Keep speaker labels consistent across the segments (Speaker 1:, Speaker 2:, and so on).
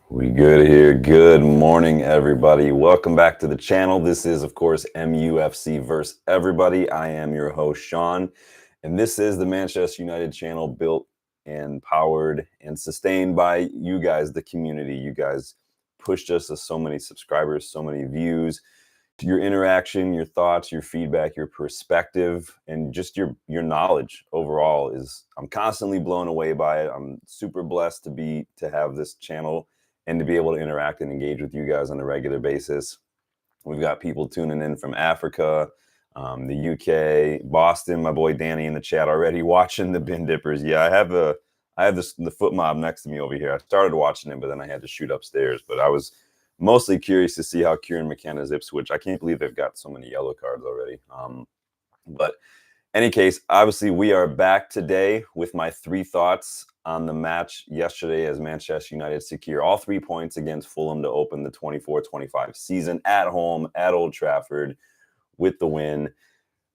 Speaker 1: We good here. Good morning, everybody. Welcome back to the channel. This is, of course, MUFC versus everybody. I am your host, Sean, and this is the Manchester United channel built and powered and sustained by you guys, the community. You guys pushed us to so many subscribers, so many views. Your interaction, your thoughts, your feedback, your perspective, and just your knowledge overall is, I'm constantly blown away by it. I'm super blessed to have this channel and to be able to interact and engage with you guys on a regular basis. We've got people tuning in from Africa, the UK, Boston. My boy Danny in the chat already watching the Bin Dippers. Yeah, I have the foot mob next to me over here. I started watching it, but then I had to shoot upstairs. But I was mostly curious to see how Kieran McKenna's Ipswich. I can't believe they've got so many yellow cards already. But any case, obviously we are back today with my three thoughts on the match yesterday as Manchester United secure all 3 points against Fulham to open the 24-25 season at home at Old Trafford with the win.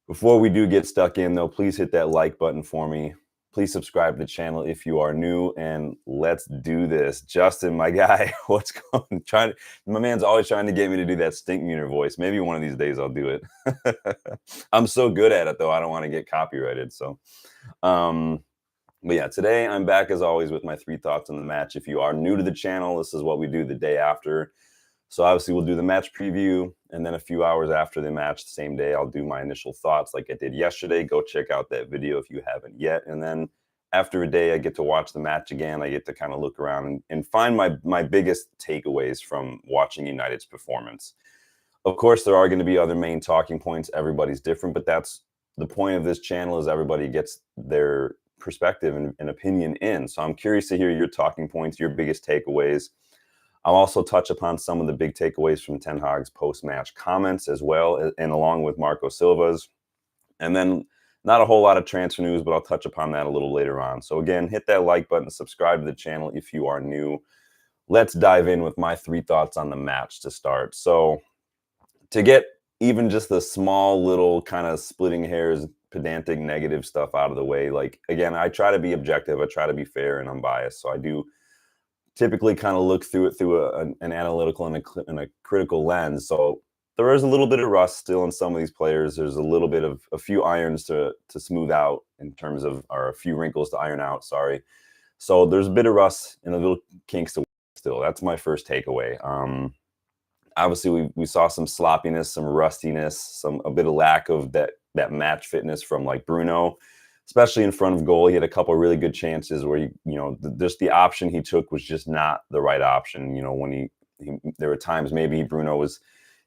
Speaker 1: Before we do get stuck in, though, please hit that like button for me. Please subscribe to the channel if you are new, and let's do this. Justin, my guy, what's going on? My man's always trying to get me to do that stink meter voice. Maybe one of these days I'll do it. I'm so good at it, though. I don't want to get copyrighted. So, but yeah, today I'm back as always with my three thoughts on the match. If you are new to the channel, this is what we do the day after. So obviously we'll do the match preview, and then a few hours after the match, the same day, I'll do my initial thoughts like I did yesterday. Go check out that video if you haven't yet. And then after a day, I get to watch the match again. I get to kind of look around and find my biggest takeaways from watching United's performance. Of course, there are going to be other main talking points. Everybody's different, but that's the point of this channel, is everybody gets their perspective and opinion in. So I'm curious to hear your talking points, your biggest takeaways. I'll also touch upon some of the big takeaways from Ten Hag's post-match comments as well, and along with Marco Silva's. And then not a whole lot of transfer news, but I'll touch upon that a little later on. So again, hit that like button, subscribe to the channel if you are new. Let's dive in with my three thoughts on the match to start. So to get even just the small little kind of splitting hairs, pedantic, negative stuff out of the way, like, again, I try to be objective. I try to be fair and unbiased. So I do typically kind of look through it through an analytical and a critical lens. So there is a little bit of rust still in some of these players. There's a little bit of a few irons to smooth out in terms of, or a few wrinkles to iron out, sorry. So there's a bit of rust and a little kinks to still. That's my first takeaway. Obviously we saw some sloppiness, some rustiness, a bit of lack of that match fitness from like Bruno, especially in front of goal. He had a couple of really good chances where just the option he took was just not the right option. When there were times maybe Bruno was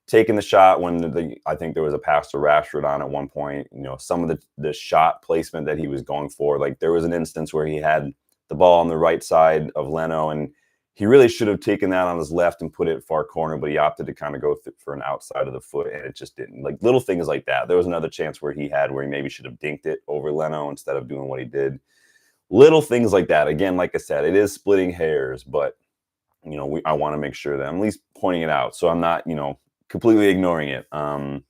Speaker 1: taking the shot when I think there was a pass to Rashford on at one point. Some of the shot placement that he was going for, like there was an instance where he had the ball on the right side of Leno, and he really should have taken that on his left and put it far corner, but he opted to kind of go for an outside of the foot, and it just didn't. Like little things like that. There was another chance where he maybe should have dinked it over Leno instead of doing what he did. Little things like that. Again, like I said, it is splitting hairs, but I want to make sure that I'm at least pointing it out, so I'm not completely ignoring it. And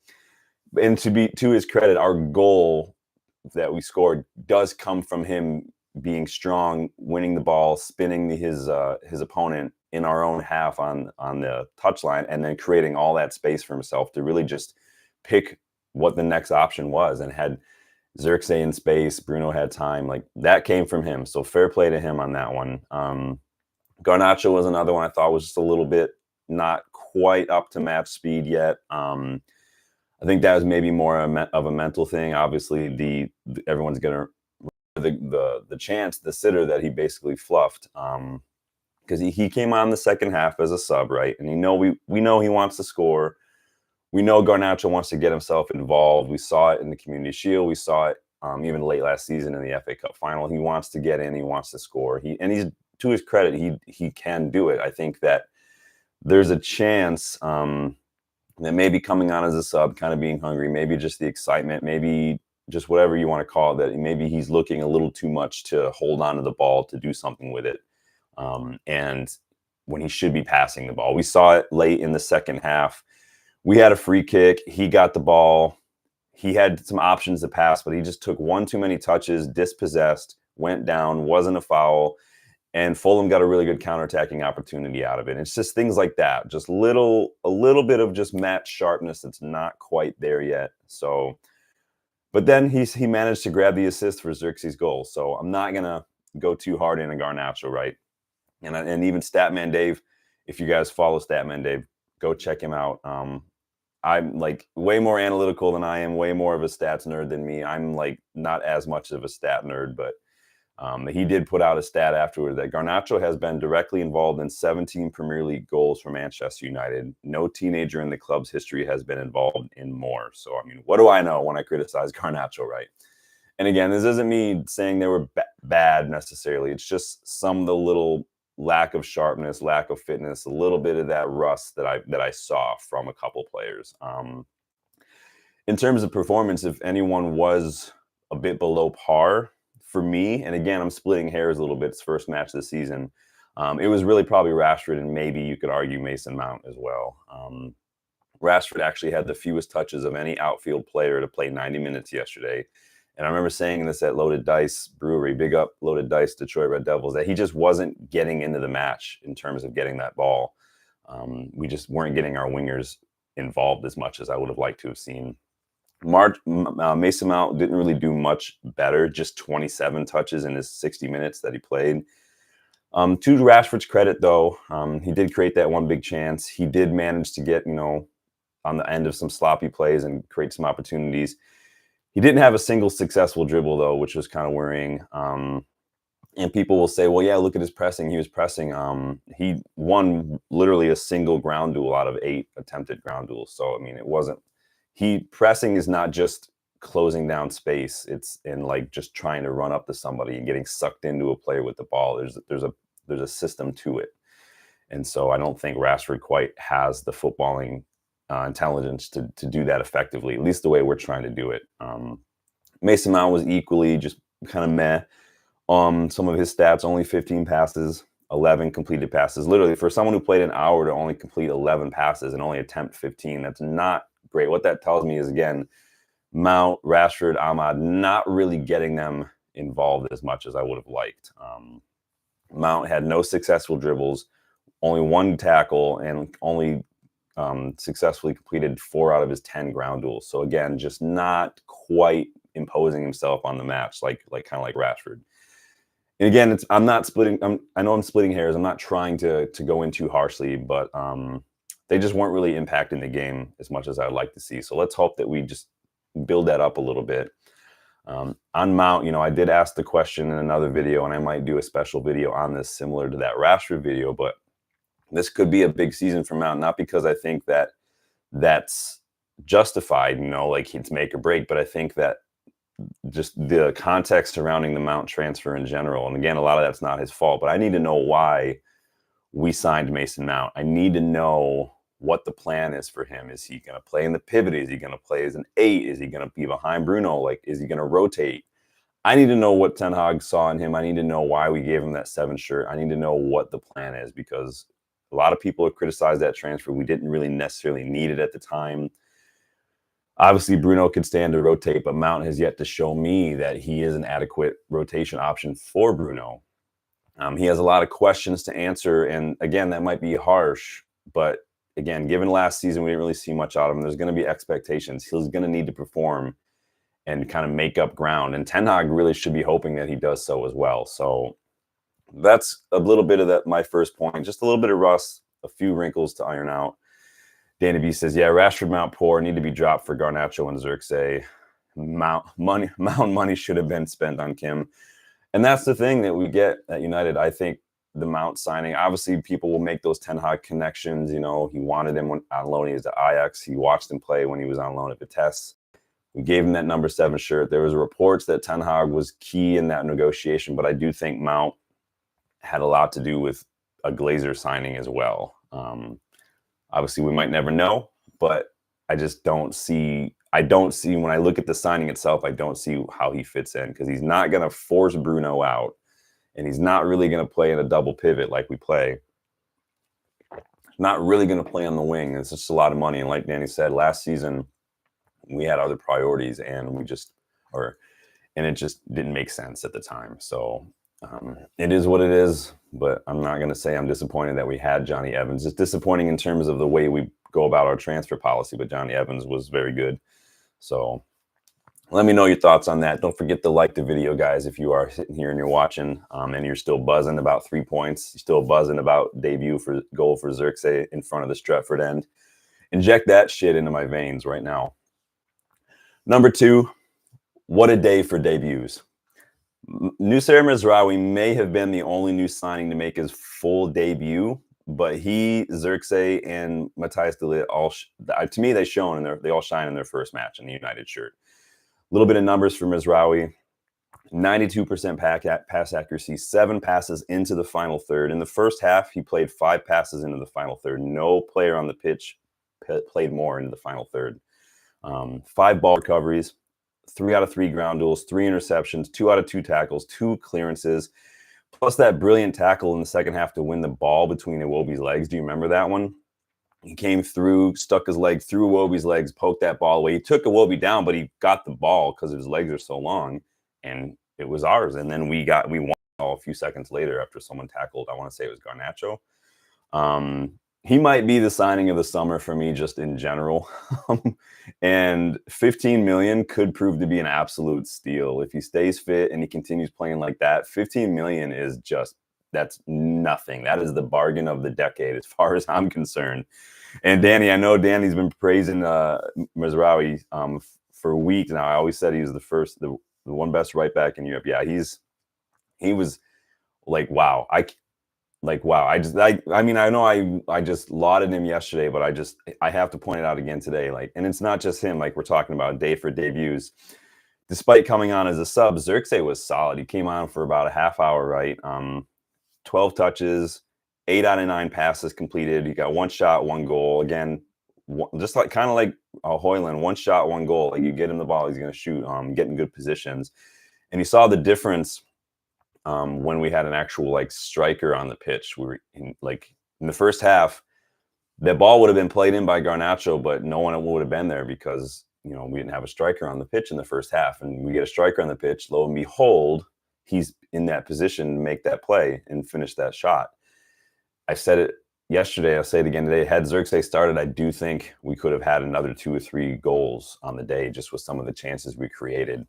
Speaker 1: to his credit, our goal that we scored does come from him being strong, winning the ball, spinning his opponent in our own half on the touchline, and then creating all that space for himself to really just pick what the next option was. And had Xerxes in space, Bruno had time, like that came from him. So fair play to him on that one. Garnacho was another one I thought was just a little bit not quite up to match speed yet. I think that was maybe more of a mental thing. Obviously, everyone's gonna the chance, the sitter that he basically fluffed, because he came on the second half as a sub, right? And we know he wants to score. We know Garnacho wants to get himself involved. We saw it in the Community Shield. We saw it even late last season in the FA Cup final. He wants to get in. He wants to score. He's, to his credit, he can do it. I think that there's a chance that maybe coming on as a sub, kind of being hungry, maybe just the excitement, maybe just whatever you want to call it, that maybe he's looking a little too much to hold on to the ball to do something with it. And when he should be passing the ball. We saw it late in the second half. We had a free kick. He got the ball. He had some options to pass, but he just took one too many touches, dispossessed, went down, wasn't a foul. and Fulham got a really good counterattacking opportunity out of it. It's just things like that, just a little bit of just match sharpness that's not quite there yet. So, but then he managed to grab the assist for Xerxes' goal. So I'm not gonna go too hard into Garnacho, right? And even Statman Dave, if you guys follow Statman Dave, go check him out. I'm like way more analytical than I am, way more of a stats nerd than me. I'm like not as much of a stat nerd, but he did put out a stat afterward that Garnacho has been directly involved in 17 Premier League goals for Manchester United. No teenager in the club's history has been involved in more. So, I mean, what do I know when I criticize Garnacho, right? And again, this isn't me saying they were bad necessarily. It's just some of the little lack of sharpness, lack of fitness, a little bit of that rust that I saw from a couple players. In terms of performance, if anyone was a bit below par for me, and again, I'm splitting hairs a little bit, it's first match of the season, it was really probably Rashford, and maybe you could argue Mason Mount as well. Rashford actually had the fewest touches of any outfield player to play 90 minutes yesterday. And I remember saying this at Loaded Dice Brewery, big up Loaded Dice, Detroit Red Devils, that he just wasn't getting into the match in terms of getting that ball. We just weren't getting our wingers involved as much as I would have liked to have seen. Mason Mount didn't really do much better, just 27 touches in his 60 minutes that he played. To Rashford's credit, though, he did create that one big chance. He did manage to get, on the end of some sloppy plays and create some opportunities. He didn't have a single successful dribble, though, which was kind of worrying. And people will say, well, yeah, look at his pressing. He was pressing. He won literally a single ground duel out of 8 attempted ground duels. So, I mean, pressing is not just closing down space. It's in like just trying to run up to somebody and getting sucked into a player with the ball. There's a system to it. And so I don't think Rashford quite has the footballing intelligence to do that effectively, at least the way we're trying to do it. Mason Mount was equally just kind of meh. Some of his stats, only 15 passes, 11 completed passes. Literally, for someone who played an hour to only complete 11 passes and only attempt 15, that's not great. What that tells me is, again, Mount, Rashford, Ahmad, not really getting them involved as much as I would have liked. Mount had no successful dribbles, only 1 tackle, and only successfully completed 4 out of his 10 ground duels. So again, just not quite imposing himself on the match, like kind of like Rashford. And again, I know I'm splitting hairs. I'm not trying to go in too harshly, but they just weren't really impacting the game as much as I'd like to see. So let's hope that we just build that up a little bit. On Mount, I did ask the question in another video, and I might do a special video on this similar to that Rashford video, but this could be a big season for Mount, not because I think that that's justified, like it's make or break, but I think that just the context surrounding the Mount transfer in general, and again, a lot of that's not his fault, but I need to know why we signed Mason Mount. I need to know what the plan is for him. Is he going to play in the pivot? Is he going to play as an 8? Is he going to be behind Bruno? Like, is he going to rotate? I need to know what Ten Hag saw in him. I need to know why we gave him that 7 shirt. I need to know what the plan is, because a lot of people have criticized that transfer. We didn't really necessarily need it at the time. Obviously, Bruno could stand to rotate, but Mount has yet to show me that he is an adequate rotation option for Bruno. He has a lot of questions to answer, and again, that might be harsh, but again, given last season, we didn't really see much out of him. There's going to be expectations. He's going to need to perform and kind of make up ground, and Ten Hag really should be hoping that he does so as well. So that's a little bit of my first point, just a little bit of rust, a few wrinkles to iron out. Danny B says, yeah, Rashford, Mount poor, need to be dropped for Garnacho and Xerxes. Mount money should have been spent on Kim. And that's the thing that we get at United. I think the Mount signing, obviously people will make those Ten Hag connections. He wanted him on loan. He was at Ajax. He watched him play when he was on loan at Vitesse. We gave him that number 7 shirt. There was reports that Ten Hag was key in that negotiation, but I do think Mount had a lot to do with a Glazer signing as well. Obviously, we might never know, but I just don't see when I look at the signing itself, I don't see how he fits in, because he's not going to force Bruno out, and he's not really going to play in a double pivot like we play. Not really going to play on the wing. It's just a lot of money. And like Danny said, last season, we had other priorities, and it just didn't make sense at the time. So It is what it is, but I'm not going to say I'm disappointed that we had Johnny Evans. It's disappointing in terms of the way we go about our transfer policy, but Johnny Evans was very good. So let me know your thoughts on that. Don't forget to like the video, guys, if you are sitting here and you're watching and you're still buzzing about 3 points. You're still buzzing about debut for goal for Xerxes in front of the Stretford end. Inject that shit into my veins right now. Number 2, what a day for debuts. Nusayr Mezraoui may have been the only new signing to make his full debut, but he, Xerxes, and Matthias de Ligt all, to me, they all shine in their first match in the United shirt. A little bit of numbers for Mezraoui. 92% pass accuracy, 7 passes into the final third. In the first half, he played 5 passes into the final third. No player on the pitch played more into the final third. 5 ball recoveries, 3 out of 3 ground duels, 3 interceptions, 2 out of 2 tackles, 2 clearances, plus that brilliant tackle in the second half to win the ball between Iwobi's legs. Do you remember that one? He came through, stuck his leg through Iwobi's legs, poked that ball away. He took Iwobi down, but he got the ball because his legs are so long, and it was ours. And then we won a few seconds later after someone tackled, I want to say it was Garnacho. He might be the signing of the summer for me just in general. And 15 million could prove to be an absolute steal. If he stays fit and he continues playing like that, 15 million is that's nothing. That is the bargain of the decade as far as I'm concerned. And Danny, I know Danny's been praising Mezraoui for weeks now. I always said he was the one best right back in Europe. Yeah, he was like, wow. I mean, I know I just lauded him yesterday, but I have to point it out again today. And it's not just him, like we're talking about day for debuts. Despite coming on as a sub, Xerxes was solid. He came on for about a half hour, right? 12 touches, 8 out of 9 passes completed. He got 1 shot, 1 goal. Again, just kind of like Højlund, 1 shot, 1 goal. Like you get him the ball, he's going to shoot, get in good positions. And you saw the difference when we had an actual striker on the pitch. We were in the first half, that ball would have been played in by Garnacho, but no one would have been there because we didn't have a striker on the pitch in the first half. And we get a striker on the pitch, lo and behold, he's in that position to make that play and finish that shot. I said it yesterday, I'll say it again today. Had Xerxes started, I do think we could have had another 2 or 3 goals on the day just with some of the chances we created.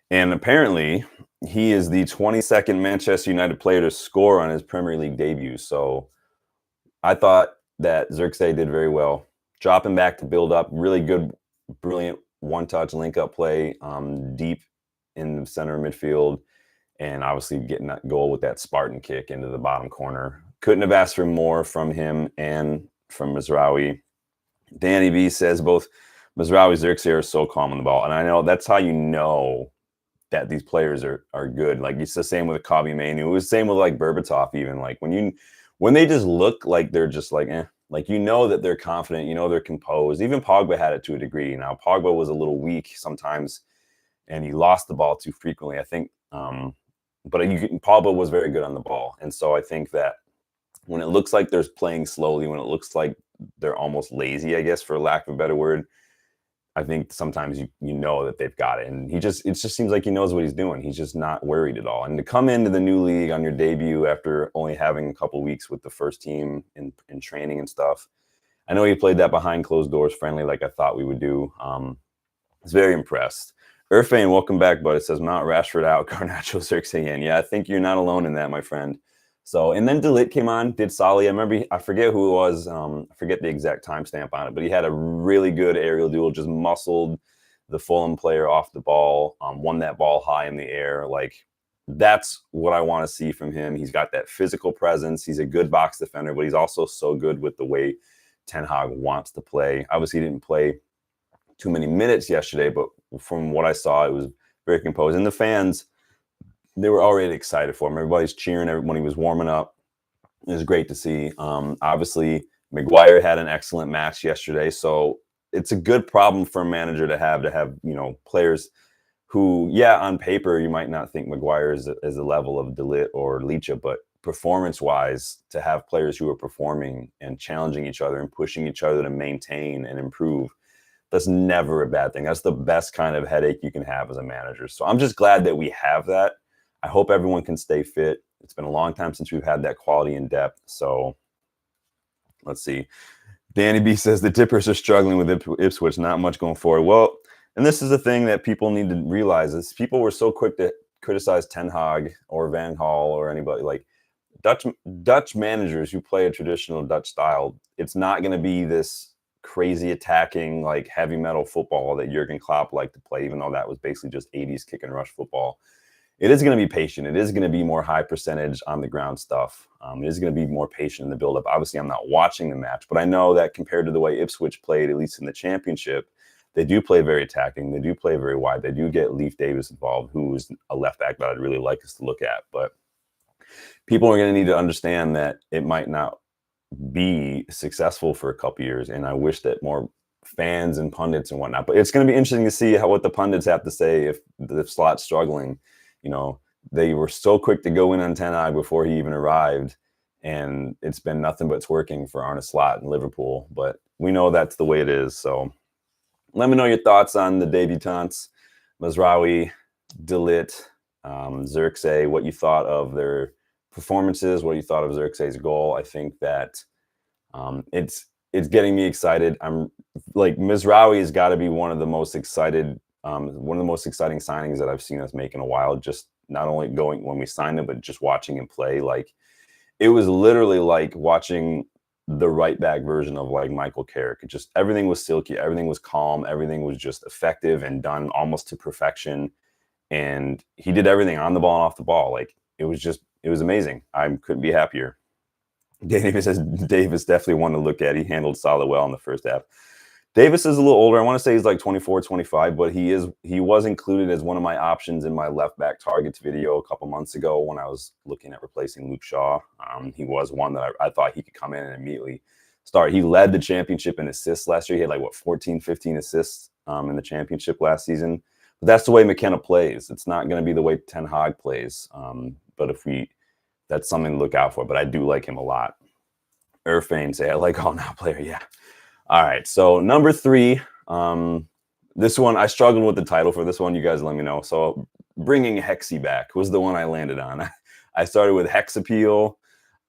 Speaker 1: And apparently, he is the 22nd Manchester United player to score on his Premier League debut. So I thought that Xerxes did very well. Dropping back to build up, really good, brilliant one-touch link-up play deep in the center of midfield. And obviously getting that goal with that Spartan kick into the bottom corner. Couldn't have asked for more from him and from Mezraoui. Danny B says both Mezraoui and Xerxes are so calm on the ball. And I know that's how you know that these players are good. Like it's the same with Kobbie Mainoo. It was the same with Berbatov even. Like when they just look like they're just like that they're confident, they're composed. Even Pogba had it to a degree. Now Pogba was a little weak sometimes and he lost the ball too frequently, I think. But Pogba was very good on the ball. And so I think that when it looks like they're playing slowly, when it looks like they're almost lazy, I guess, for lack of a better word, I think sometimes you know that they've got it. And it just seems like he knows what he's doing. He's just not worried at all. And to come into the new league on your debut after only having a couple of weeks with the first team in training and stuff, I know he played that behind closed doors friendly like I thought we would do. I was very impressed. Irfan, welcome back, bud. It says Mount Rashford out, Garnacho Xerxes in. Yeah, I think you're not alone in that, my friend. So, and then de Ligt came on, did solid. I remember, I forget who it was. I forget the exact timestamp on it, but he had a really good aerial duel, just muscled the Fulham player off the ball, won that ball high in the air. That's what I want to see from him. He's got that physical presence. He's a good box defender, but he's also so good with the way Ten Hag wants to play. Obviously, he didn't play too many minutes yesterday, but from what I saw, it was very composed. And the fans, they were already excited for him. Everybody's cheering when he was warming up. It was great to see. Obviously, Maguire had an excellent match yesterday. So it's a good problem for a manager to have players who, on paper, you might not think Maguire is the level of de Ligt or Licha, but performance-wise, to have players who are performing and challenging each other and pushing each other to maintain and improve, that's never a bad thing. That's the best kind of headache you can have as a manager. So I'm just glad that we have that. I hope everyone can stay fit. It's been a long time since we've had that quality in depth. So let's see. Danny B says the Dippers are struggling with Ipswich, not much going forward. Well, and this is the thing that people need to realize is people were so quick to criticize Ten Hag or Van Gaal or anybody like Dutch managers who play a traditional Dutch style. It's not going to be this crazy attacking like heavy metal football that Jurgen Klopp liked to play, even though that was basically just 80s kick and rush football. It is going to be patient. It is going to be more high percentage on the ground stuff. It is going to be more patient in the build-up. Obviously, I'm not watching the match, but I know that compared to the way Ipswich played, at least in the championship, they do play very attacking. They do play very wide. They do get Leif Davis involved, who is a left back that I'd really like us to look at. But people are going to need to understand that it might not be successful for a couple years, and I wish that more fans and pundits and whatnot. But it's going to be interesting to see what the pundits have to say if the slot's struggling. You know, they were so quick to go in on Ten Hag before he even arrived, and it's been nothing but twerking for Arne Slot in Liverpool. But we know that's the way it is. So let me know your thoughts on the debutantes, Mazraoui, De Ligt, Xerxes, what you thought of their performances, what you thought of Xerxes' goal. I think that it's getting me excited. I'm like, Mazraoui has got to be one of the most exciting signings that I've seen us make in a while. Just not only going when we signed him, but just watching him play. Like, it was literally like watching the right back version of like Michael Carrick. It just, everything was silky, everything was calm, everything was just effective and done almost to perfection. And he did everything on the ball and off the ball. Like, it was amazing. I couldn't be happier. Davis says Davis definitely one to look at. He handled solid well in the first half. Davis is a little older. I want to say he's like 24, 25, but he was included as one of my options in my left back targets video a couple months ago when I was looking at replacing Luke Shaw. He was one that I thought he could come in and immediately start. He led the championship in assists last year. He had like 14, 15 assists in the championship last season. But that's the way McKenna plays. It's not going to be the way Ten Hag plays. But that's something to look out for. But I do like him a lot. Irfane say I like all now player. Yeah. All right, so number 3, this one, I struggled with the title for this one. You guys let me know. So bringing Hexy back was the one I landed on. I started with Hex Appeal,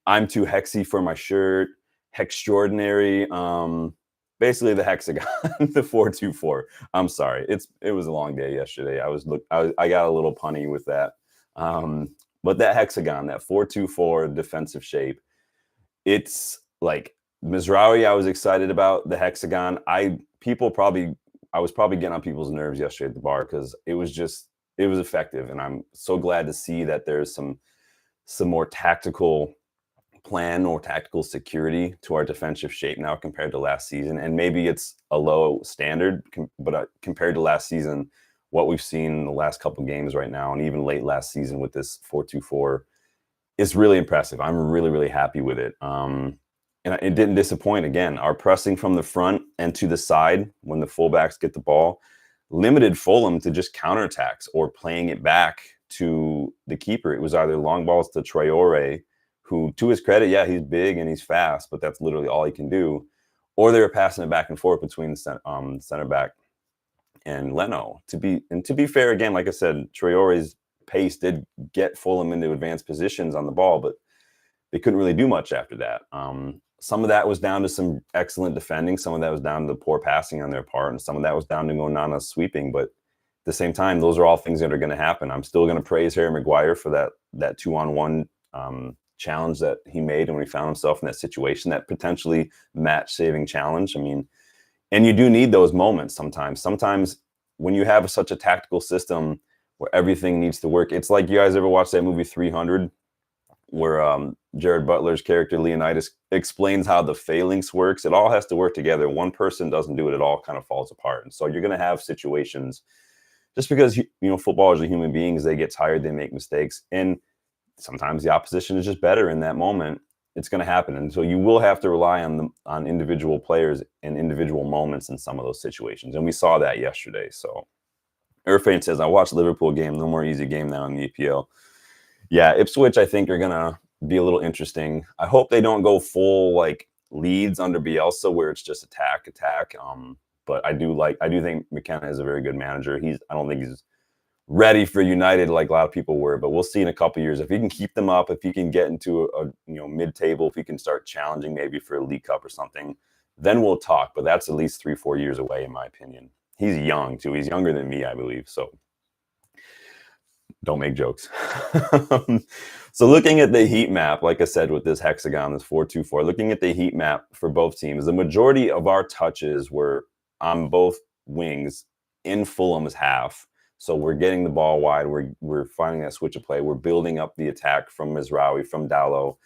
Speaker 1: I'm too Hexy for my shirt, Hextraordinary, basically the hexagon, the 424. I'm sorry, it was a long day yesterday. I got a little punny with that. But that hexagon, that 424 defensive shape, it's like, Mazraoui, I was excited about the hexagon. I was probably getting on people's nerves yesterday at the bar because it was effective, and I'm so glad to see that there's some more tactical plan or tactical security to our defensive shape now compared to last season. And maybe it's a low standard, but compared to last season, what we've seen in the last couple of games right now, and even late last season with this 4-2-4, is really impressive. I'm really, really happy with it. And it didn't disappoint again. Our pressing from the front and to the side when the fullbacks get the ball limited Fulham to just counterattacks or playing it back to the keeper. It was either long balls to Traore, who, to his credit, yeah, he's big and he's fast, but that's literally all he can do. Or they were passing it back and forth between the center back and Leno. To be fair, again, like I said, Traore's pace did get Fulham into advanced positions on the ball, but they couldn't really do much after that. Some of that was down to some excellent defending. Some of that was down to poor passing on their part. And some of that was down to Onana sweeping. But at the same time, those are all things that are going to happen. I'm still going to praise Harry Maguire for that 2-on-1 challenge that he made when he found himself in that situation, that potentially match-saving challenge. I mean, and you do need those moments sometimes. Sometimes when you have such a tactical system where everything needs to work, it's like, you guys ever watch that movie 300? Where Jared Butler's character Leonidas explains how the phalanx works. It all has to work together. One person doesn't do it, it all kind of falls apart. And so you're going to have situations, just because footballers are human beings, they get tired, they make mistakes, and sometimes the opposition is just better in that moment. It's going to happen, and so you will have to rely on individual players and individual moments in some of those situations, and we saw that yesterday. So Irfane says, I watched Liverpool game, no more easy game now in the EPL. Yeah, Ipswich, I think, are going to be a little interesting. I hope they don't go full like Leeds under Bielsa, where it's just attack. But I do think McKenna is a very good manager. I don't think he's ready for United like a lot of people were, but we'll see in a couple years if he can keep them up, if he can get into a mid-table, if he can start challenging maybe for a League Cup or something, then we'll talk. But that's at least 3-4 years away, in my opinion. He's young too. He's younger than me, I believe. So don't make jokes. So looking at the heat map, like I said, with this hexagon, this 4-2-4, looking at the heat map for both teams, the majority of our touches were on both wings in Fulham's half. So we're getting the ball wide. We're finding that switch of play. We're building up the attack from Mizraoui, from Dalot.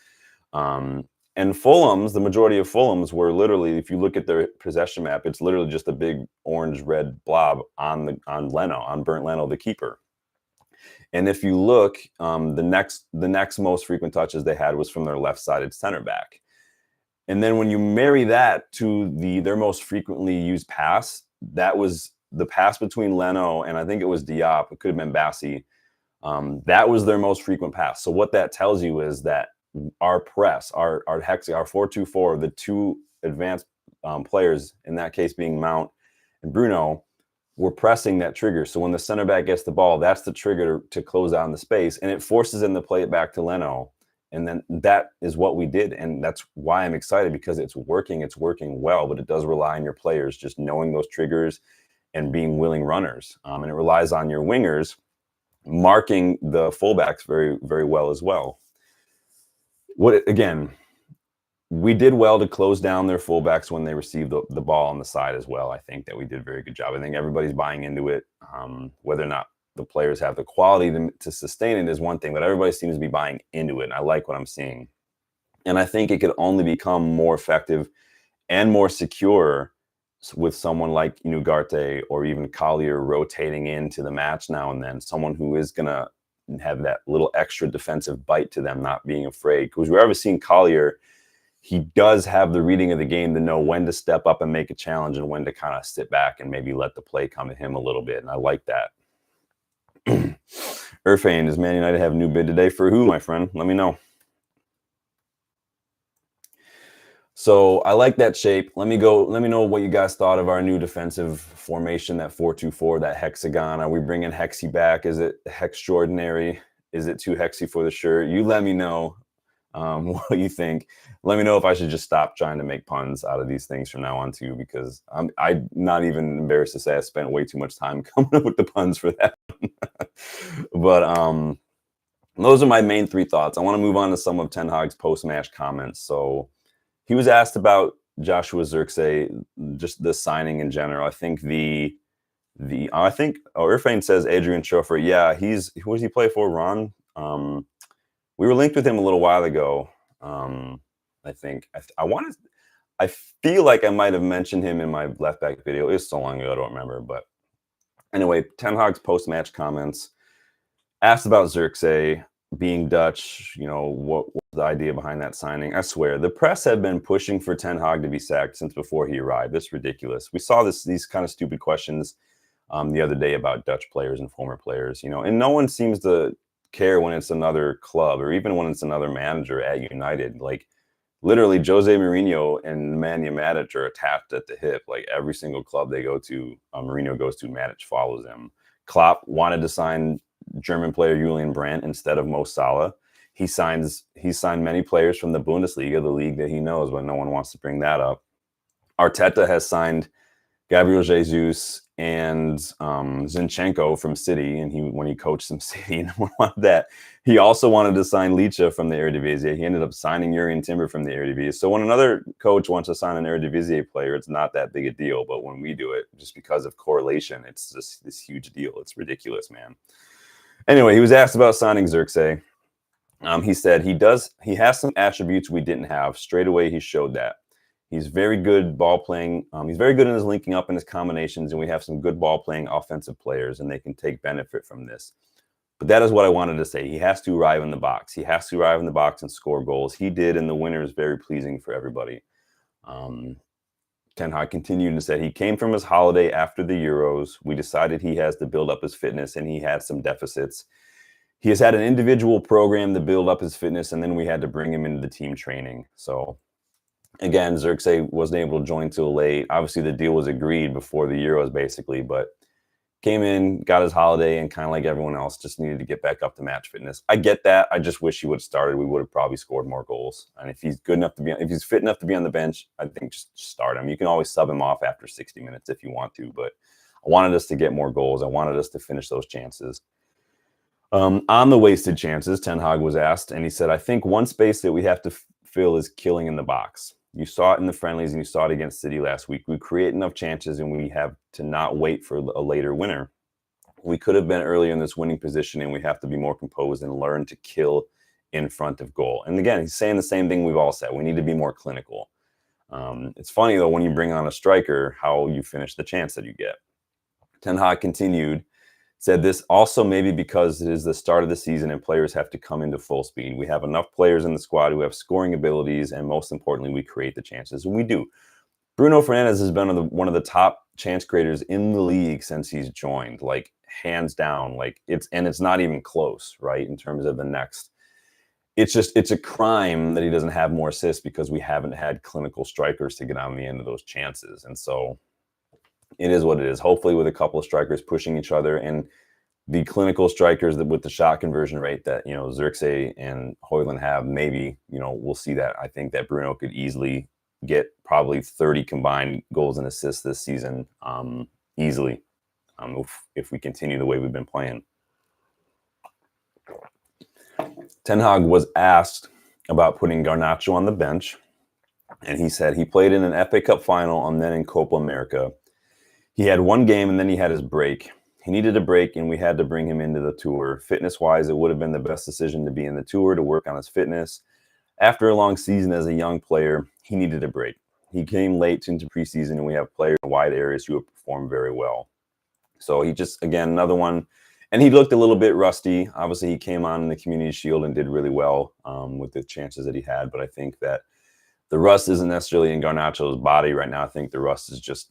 Speaker 1: And Fulham's, the majority of Fulham's were literally, if you look at their possession map, it's literally just a big orange-red blob on Bernd Leno, the keeper. And if you look, the next most frequent touches they had was from their left-sided center back. And then when you marry that to their most frequently used pass, that was the pass between Leno and I think it was Diop. It could have been Bassi. That was their most frequent pass. So what that tells you is that our press, our 4-2-4, the two advanced players, in that case being Mount and Bruno, we're pressing that trigger. So when the center back gets the ball, that's the trigger to close down the space, and it forces him to play it back to Leno. And then that is what we did. And that's why I'm excited, because it's working. It's working well, but it does rely on your players just knowing those triggers and being willing runners. And it relies on your wingers marking the fullbacks very, very well as well. We did well to close down their fullbacks when they received the ball on the side as well. I think that we did a very good job. I think everybody's buying into it. Whether or not the players have the quality to sustain it is one thing, but everybody seems to be buying into it. And I like what I'm seeing. And I think it could only become more effective and more secure with someone like Ugarte or even Collier rotating into the match now and then. Someone who is going to have that little extra defensive bite to them, not being afraid. Because we've ever seen Collier, he does have the reading of the game to know when to step up and make a challenge and when to kind of sit back and maybe let the play come to him a little bit. And I like that. Irfan, does Man United have a new bid today? For who, my friend? Let me know. So I like that shape. Let me know what you guys thought of our new defensive formation, that 4-2-4, that hexagon. Are we bringing Hexy back? Is it hextraordinary? Is it too hexy for the shirt? You let me know what you think. Let me know if I should just stop trying to make puns out of these things from now on too, because I'm not even embarrassed to say I spent way too much time coming up with the puns for that. But those are my main three thoughts. I want to move on to some of Ten Hag's post-match comments. So he was asked about Joshua Zirkzee, just the signing in general. I think Irfan says Adrian Schofer. Yeah, who does he play for? Ron. We were linked with him a little while ago. I think I feel like I might have mentioned him in my left back video. It was so long ago, I don't remember. But anyway, Ten Hag's post-match comments, asked about Zirkzee being Dutch. What was the idea behind that signing? I swear, the press had been pushing for Ten Hag to be sacked since before he arrived. It's ridiculous. We saw these kind of stupid questions the other day about Dutch players and former players. And no one seems to care when it's another club or even when it's another manager at United. Like, literally, Jose Mourinho and Nemanja Matic are attached at the hip. Like, every single club they go to, Mourinho goes to, Matic follows him. Klopp wanted to sign German player Julian Brandt instead of Mo Salah. He's signed many players from the Bundesliga, the league that he knows, but no one wants to bring that up. Arteta has signed Gabriel Jesus and Zinchenko from City, and when he coached some City, and no one wanted that. He also wanted to sign Licha from the Eredivisie. He ended up signing Jurgen Timber from the Eredivisie. So when another coach wants to sign an Eredivisie player, it's not that big a deal. But when we do it, just because of correlation, it's just this huge deal. It's ridiculous, man. Anyway, he was asked about signing Zirkzee. He said he has some attributes we didn't have. Straight away, he showed that. He's very good ball playing. He's very good in his linking up and his combinations, and we have some good ball playing offensive players, and they can take benefit from this. But that is what I wanted to say. He has to arrive in the box. He has to arrive in the box and score goals. He did, and the winner is very pleasing for everybody. Ten Hag continued and said he came from his holiday after the Euros. We decided he has to build up his fitness, and he had some deficits. He has had an individual program to build up his fitness, and then we had to bring him into the team training. So, again, Zirkzee wasn't able to join till late. Obviously, the deal was agreed before the Euros, basically, but came in, got his holiday, and kind of like everyone else, just needed to get back up to match fitness. I get that. I just wish he would have started. We would have probably scored more goals. And if he's good enough to be, if he's fit enough to be on the bench, I think just start him. You can always sub him off after 60 minutes if you want to, but I wanted us to get more goals. I wanted us to finish those chances. On the wasted chances, Ten Hag was asked, and he said, I think one space that we have to fill is killing in the box. You saw it in the friendlies and you saw it against City last week. We create enough chances and we have to not wait for a later winner. We could have been earlier in this winning position and we have to be more composed and learn to kill in front of goal. And again, he's saying the same thing we've all said. We need to be more clinical. It's funny, though, when you bring on a striker, how you finish the chance that you get. Ten Hag continued, said this also maybe because it is the start of the season and players have to come into full speed. We have enough players in the squad who have scoring abilities, and most importantly, we create the chances. And we do. Bruno Fernandes has been one of the top chance creators in the league since he's joined, like hands down. Like it's not even close, right? In terms of the next. It's a crime that he doesn't have more assists because we haven't had clinical strikers to get on the end of those chances. And so it is what it is. Hopefully with a couple of strikers pushing each other and the clinical strikers that with the shot conversion rate that, Xerxes and Højlund have, maybe, we'll see that. I think that Bruno could easily get probably 30 combined goals and assists this season easily if we continue the way we've been playing. Ten Hag was asked about putting Garnacho on the bench, and he said he played in an FA Cup final and then in Copa America. He had one game and then he had his break. He needed a break and we had to bring him into the tour. Fitness-wise, it would have been the best decision to be in the tour to work on his fitness. After a long season as a young player, he needed a break. He came late into preseason and we have players in wide areas who have performed very well. So he just, again, another one. And he looked a little bit rusty. Obviously, he came on in the Community Shield and did really well with the chances that he had. But I think that the rust isn't necessarily in Garnacho's body right now. I think the rust is just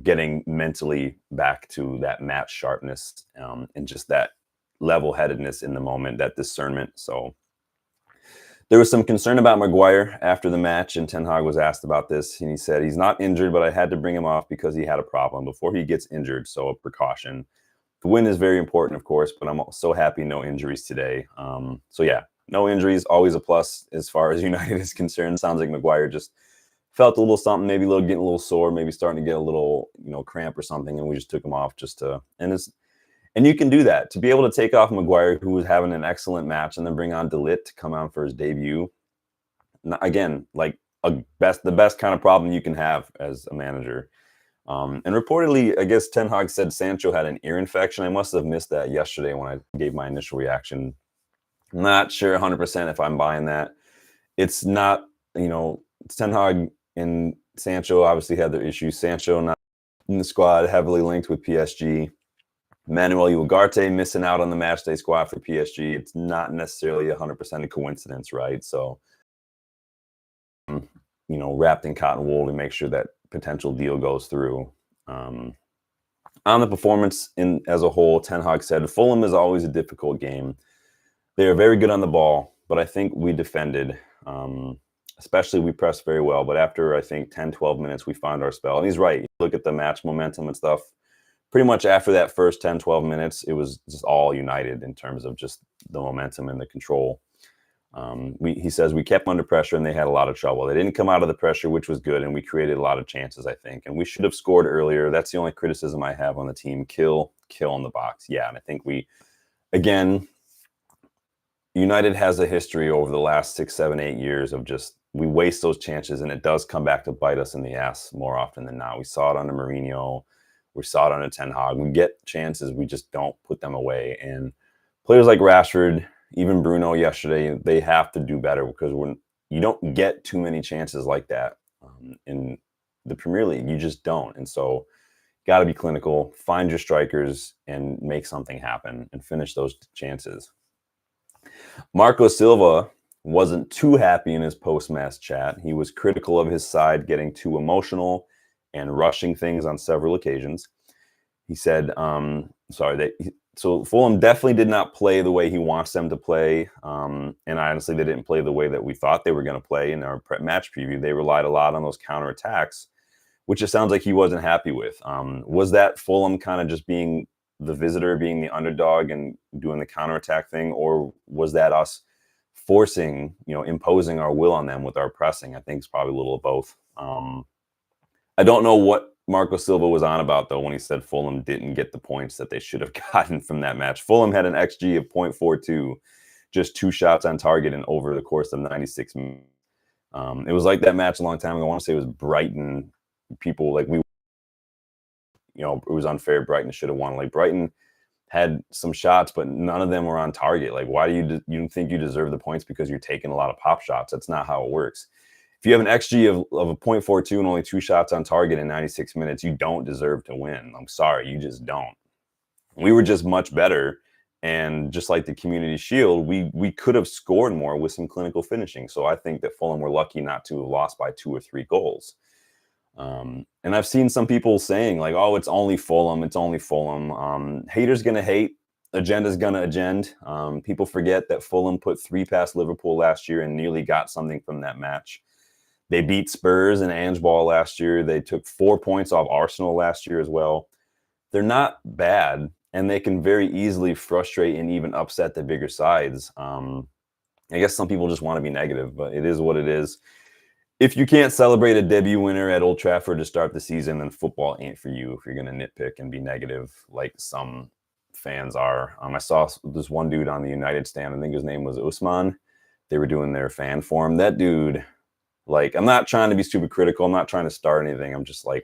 Speaker 1: getting mentally back to that match sharpness and just that level-headedness in the moment, that discernment. So there was some concern about Maguire after the match, and Ten Hag was asked about this, and he said, he's not injured, but I had to bring him off because he had a problem before he gets injured, so a precaution. The win is very important, of course, but I'm so happy no injuries today. So yeah, no injuries, always a plus as far as United is concerned. Sounds like Maguire just felt a little something, maybe getting a little sore, maybe starting to get a little, cramp or something, and we just took him off and you can do that. To be able to take off Maguire, who was having an excellent match, and then bring on De Ligt to come on for his debut. Again, like the best kind of problem you can have as a manager. And reportedly, I guess Ten Hag said Sancho had an ear infection. I must have missed that yesterday when I gave my initial reaction. I'm not sure 100% if I'm buying that. It's not, Ten Hag and Sancho obviously had their issues. Sancho not in the squad, heavily linked with PSG. Manuel Ugarte missing out on the matchday squad for PSG. It's not necessarily 100% a coincidence, right? So, wrapped in cotton wool to make sure that potential deal goes through. On the performance as a whole, Ten Hag said, Fulham is always a difficult game. They are very good on the ball, but I think we defended. Especially we pressed very well. But after, I think, 10, 12 minutes, we found our spell. And he's right. You look at the match momentum and stuff. Pretty much after that first 10, 12 minutes, it was just all United in terms of just the momentum and the control. He says we kept under pressure and they had a lot of trouble. They didn't come out of the pressure, which was good, and we created a lot of chances, I think. And we should have scored earlier. That's the only criticism I have on the team. Kill in the box. Yeah, and I think United has a history over the last 6, 7, 8 years of just we waste those chances, and it does come back to bite us in the ass more often than not. We saw it under Mourinho. We saw it under Ten Hag. We get chances, we just don't put them away. And players like Rashford, even Bruno yesterday, they have to do better because when you don't get too many chances like that in the Premier League, you just don't. And so got to be clinical, find your strikers and make something happen and finish those chances. Marco Silva wasn't too happy in his post-match chat. He was critical of his side getting too emotional and rushing things on several occasions. He said, so Fulham definitely did not play the way he wants them to play. And honestly, they didn't play the way that we thought they were going to play in our match preview. They relied a lot on those counterattacks, which it sounds like he wasn't happy with. Was that Fulham kind of just being the visitor being the underdog and doing the counterattack thing, or was that us forcing, imposing our will on them with our pressing? I think it's probably a little of both. I don't know what Marco Silva was on about, though, when he said Fulham didn't get the points that they should have gotten from that match. Fulham had an XG of 0.42, just 2 shots on target and over the course of 96 minutes. It was like that match a long time ago. I want to say it was Brighton. People it was unfair. Brighton should have won. Like, Brighton had some shots, but none of them were on target. Like, why do you think you deserve the points because you're taking a lot of pop shots? That's not how it works. If you have an XG of a 0.42 and only 2 shots on target in 96 minutes, you don't deserve to win. I'm sorry, you just don't. We were just much better. And just like the Community Shield, we could have scored more with some clinical finishing. So I think that Fulham were lucky not to have lost by 2 or 3 goals. And I've seen some people saying, like, oh, it's only Fulham. It's only Fulham. Haters going to hate. Agenda's going to agenda. People forget that Fulham put 3 past Liverpool last year and nearly got something from that match. They beat Spurs and Ange Ball last year. They took 4 points off Arsenal last year as well. They're not bad, and they can very easily frustrate and even upset the bigger sides. I guess some people just want to be negative, but it is what it is. If you can't celebrate a debut winner at Old Trafford to start the season, then football ain't for you if you're going to nitpick and be negative like some fans are. I saw this one dude on the United stand. I think his name was Usman. They were doing their fan forum. That dude... Like, I'm not trying to be super critical. I'm not trying to start anything. I'm just like,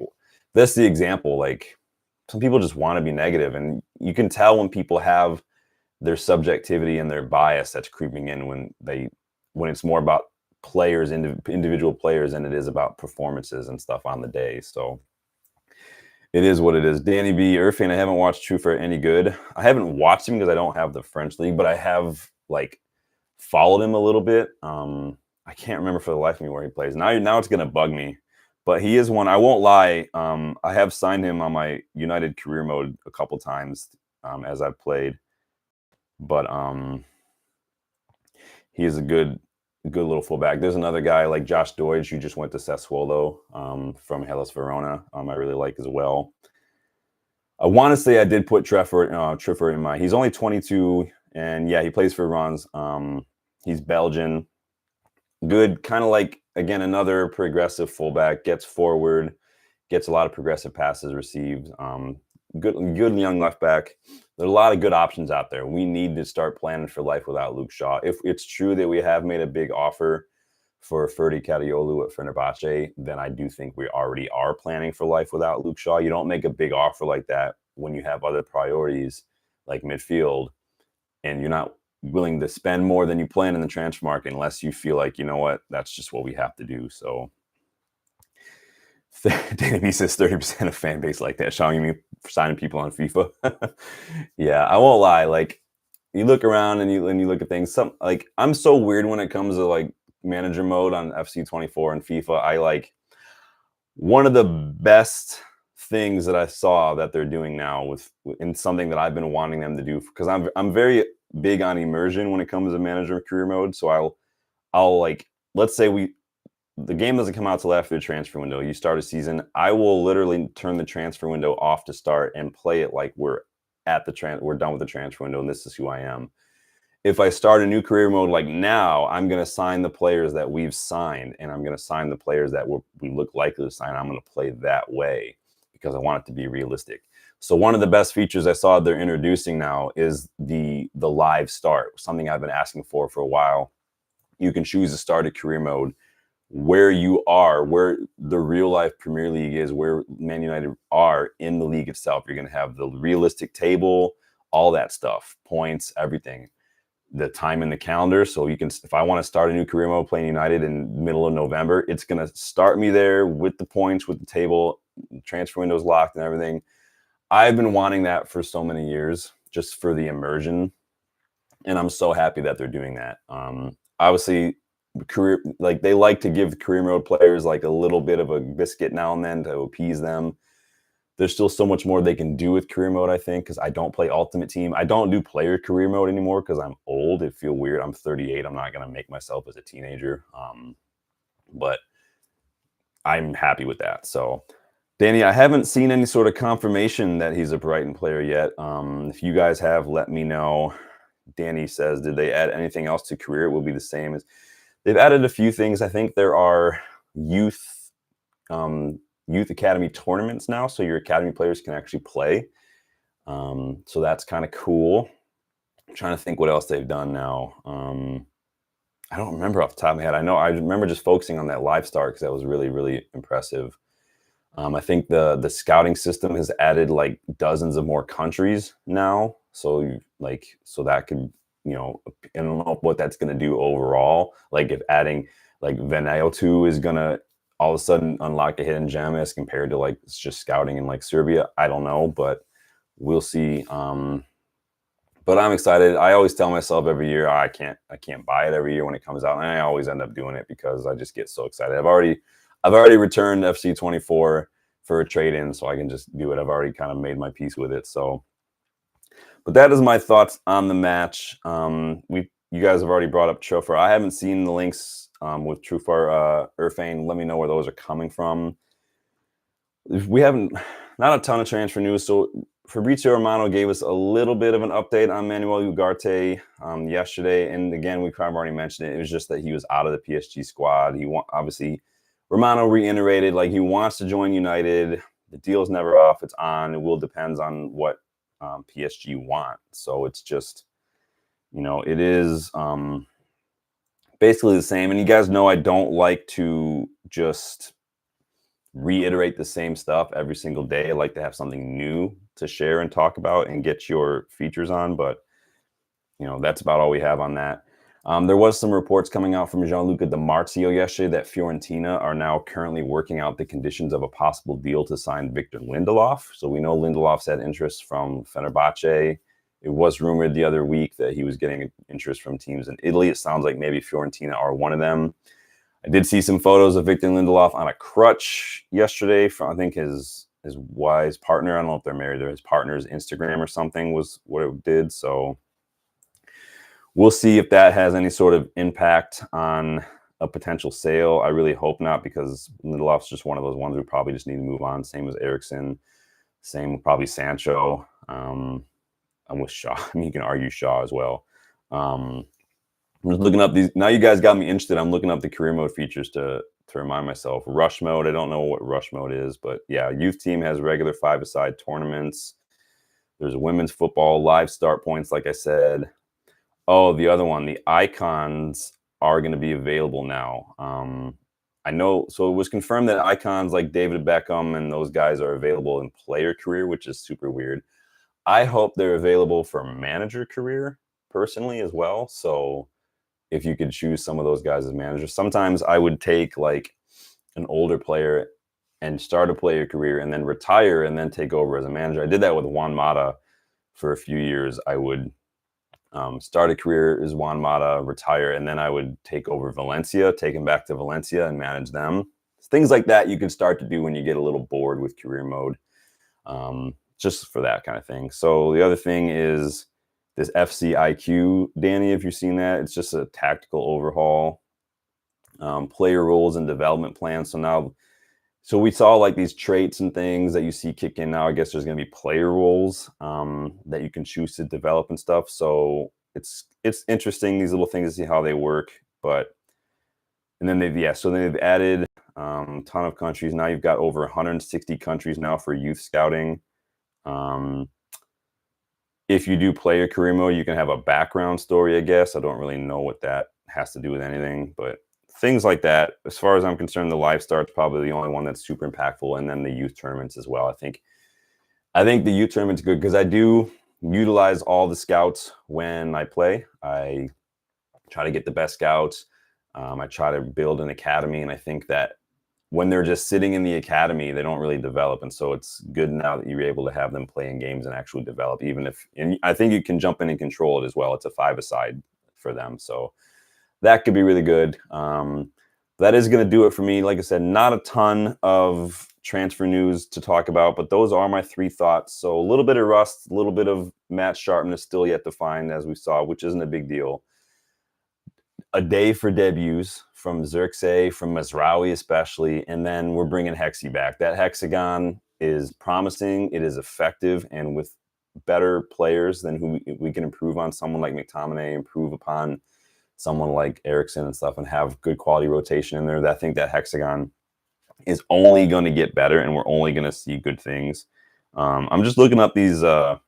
Speaker 1: that's the example. Like, some people just want to be negative. And you can tell when people have their subjectivity and their bias that's creeping in when it's more about players, individual players, than it is about performances and stuff on the day. So it is what it is. Danny B. Irfan, I haven't watched True for Any Good. I haven't watched him because I don't have the French league, but I have, like, followed him a little bit. I can't remember for the life of me where he plays. Now it's going to bug me. But he is one, I won't lie, I have signed him on my United career mode a couple times as I've played. But he is a good little fullback. There's another guy like Josh Deutsch who just went to Sassuolo from Hellas Verona. I really like as well. I want to say I did put Trafford in my... He's only 22, and yeah, he plays for Rons. He's Belgian. Good, kind of like, again, another progressive fullback, gets forward, gets a lot of progressive passes received. Good young left back. There's a lot of good options out there. We need to start planning for life without Luke Shaw. If it's true that we have made a big offer for Ferdi Kadiolu at Fenerbahce, then I do think we already are planning for life without Luke Shaw. You don't make a big offer like that when you have other priorities like midfield, and you're not willing to spend more than you plan in the transfer market unless you feel like, you know what, that's just what we have to do. So Danny B says 30% of fan base like that. Sean, you mean signing people on FIFA? Yeah, I won't lie. Like, you look around and you look at things. I'm so weird when it comes to like manager mode on FC24 and FIFA. One of the best things that I saw that they're doing now in something that I've been wanting them to do, because I'm very big on immersion when it comes to manager career mode. So I'll like, let's say the game doesn't come out till after the transfer window. You start a season, I will literally turn the transfer window off to start and play it like we're done with the transfer window and this is who I am. If I start a new career mode like now, I'm going to sign the players that we've signed, and I'm going to sign the players that we look likely to sign. I'm going to play that way because I want it to be realistic. So one of the best features I saw they're introducing now is the live start, something I've been asking for a while. You can choose to start a career mode where you are, where the real life Premier League is, where Man United are in the league itself. You're going to have the realistic table, all that stuff, points, everything, the time in the calendar. So you can, if I want to start a new career mode playing United in the middle of November, it's going to start me there with the points, with the table, transfer windows locked and everything. I've been wanting that for so many years, just for the immersion, and I'm so happy that they're doing that. Obviously, they like to give career mode players like a little bit of a biscuit now and then to appease them. There's still so much more they can do with career mode, I think, because I don't play Ultimate Team. I don't do player career mode anymore because I'm old. It feels weird. I'm 38. I'm not going to make myself as a teenager, but I'm happy with that. So Danny, I haven't seen any sort of confirmation that he's a Brighton player yet. If you guys have, let me know. Danny says, did they add anything else to career? It will be the same as they've added a few things. I think there are um, youth academy tournaments now, so your academy players can actually play. So that's kind of cool. I'm trying to think what else they've done now. I don't remember off the top of my head. I remember just focusing on that live start because that was really, really impressive. I think the scouting system has added like dozens of more countries now. So that could, I don't know what that's going to do overall. Like if adding like Vanuatu is going to all of a sudden unlock a hidden gem as compared to like it's just scouting in like Serbia. I don't know, but we'll see. But I'm excited. I always tell myself every year, I can't buy it every year when it comes out. And I always end up doing it because I just get so excited. I've already returned FC24 for a trade-in, so I can just do it. I've already kind of made my peace with it. So, but that is my thoughts on the match. You guys have already brought up Trufar. I haven't seen the links with Trufar, Irfane. Let me know where those are coming from. We haven't, not a ton of transfer news. So Fabrizio Romano gave us a little bit of an update on Manuel Ugarte yesterday. And again, we kind of already mentioned it. It was just that he was out of the PSG squad. Obviously, Romano reiterated like he wants to join United. The deal's never off. It's on. It will depends on what PSG want. So it's just, it is basically the same. And you guys know I don't like to just reiterate the same stuff every single day. I like to have something new to share and talk about and get your features on, but that's about all we have on that. There was some reports coming out from Gianluca Di Marzio yesterday that Fiorentina are now currently working out the conditions of a possible deal to sign Victor Lindelof. So we know Lindelof's had interest from Fenerbahce. It was rumored the other week that he was getting interest from teams in Italy. It sounds like maybe Fiorentina are one of them. I did see some photos of Victor Lindelof on a crutch yesterday from, I think, his wise partner. I don't know if they're married or his partner's Instagram or something was what it did. So we'll see if that has any sort of impact on a potential sale. I really hope not, because Lindelof's just one of those ones who probably just need to move on. Same as Eriksen. Same with probably Sancho. I'm with Shaw. I mean, you can argue Shaw as well. I'm just looking up these. Now you guys got me interested. I'm looking up the career mode features to remind myself. Rush mode. I don't know what rush mode is, but yeah, youth team has regular 5-a-side tournaments. There's women's football, live start points, like I said. Oh, the other one, the icons are going to be available now. I know. So it was confirmed that icons like David Beckham and those guys are available in player career, which is super weird. I hope they're available for manager career personally as well. So if you could choose some of those guys as managers. Sometimes I would take like an older player and start a player career and then retire and then take over as a manager. I did that with Juan Mata for a few years. I would start a career as Juan Mata, retire, and then I would take over Valencia, take him back to Valencia and manage them. Things like that you can start to do when you get a little bored with career mode, just for that kind of thing. So the other thing is this FC IQ, Danny, if you've seen that, it's just a tactical overhaul, player roles and development plans. So we saw like these traits and things that you see kick in now. I guess there's going to be player roles that you can choose to develop and stuff. So it's interesting, these little things, to see how they work. And then they've added a ton of countries. Now you've got over 160 countries now for youth scouting. If you do player career mode, you can have a background story, I guess. I don't really know what that has to do with anything, but things like that. As far as I'm concerned, the live start's probably the only one that's super impactful, and then the youth tournaments as well. I think the youth tournament's good because I do utilize all the scouts when I play. I try to get the best scouts. I try to build an academy, and I think that when they're just sitting in the academy, they don't really develop. And so it's good now that you're able to have them play in games and actually develop, and I think you can jump in and control it as well. It's a 5-a-side for them. So that could be really good. That is going to do it for me. Like I said, not a ton of transfer news to talk about, but those are my 3 thoughts. So a little bit of rust, a little bit of match sharpness still yet to find, as we saw, which isn't a big deal. a day for debuts from Xerxes, from Mazraoui especially, and then we're bringing Hexy back. That hexagon is promising. It is effective, and with better players than who we can improve on, someone like McTominay, improve upon someone like Ericsson and stuff, and have good quality rotation in there. I think that hexagon is only going to get better, and we're only going to see good things. I'm just looking up these Adrian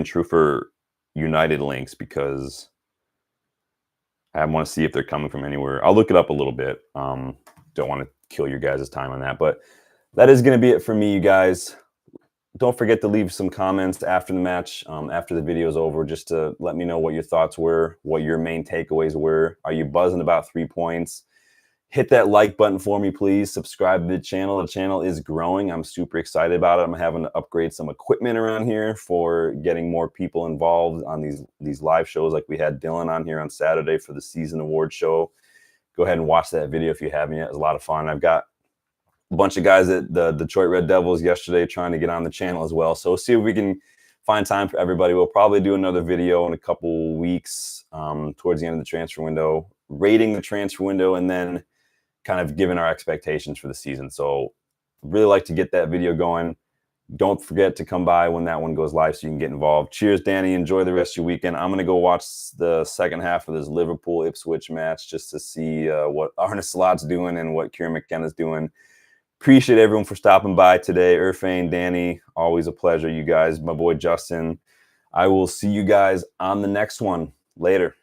Speaker 1: Trufer United links because I want to see if they're coming from anywhere. I'll look it up a little bit. Don't want to kill your guys' time on that, but that is going to be it for me, you guys. Don't forget to leave some comments after the match, after the video is over, just to let me know what your thoughts were, what your main takeaways were. Are you buzzing about 3 points? Hit that like button for me, please. Subscribe to the channel. The channel is growing. I'm super excited about it. I'm having to upgrade some equipment around here for getting more people involved on these live shows, like we had Dylan on here on Saturday for the season award show. Go ahead and watch that video if you haven't yet. It was a lot of fun. I've got a bunch of guys at the Detroit Red Devils yesterday trying to get on the channel as well. So see if we can find time for everybody. We'll probably do another video in a couple weeks towards the end of the transfer window, rating the transfer window, and then kind of giving our expectations for the season. So really like to get that video going. Don't forget to come by when that one goes live so you can get involved. Cheers, Danny. Enjoy the rest of your weekend. I'm going to go watch the second half of this Liverpool-Ipswich match just to see what Arne Slot's doing and what Kieran McKenna's doing. Appreciate everyone for stopping by today. Irfane, Danny, always a pleasure. You guys, my boy Justin. I will see you guys on the next one. Later.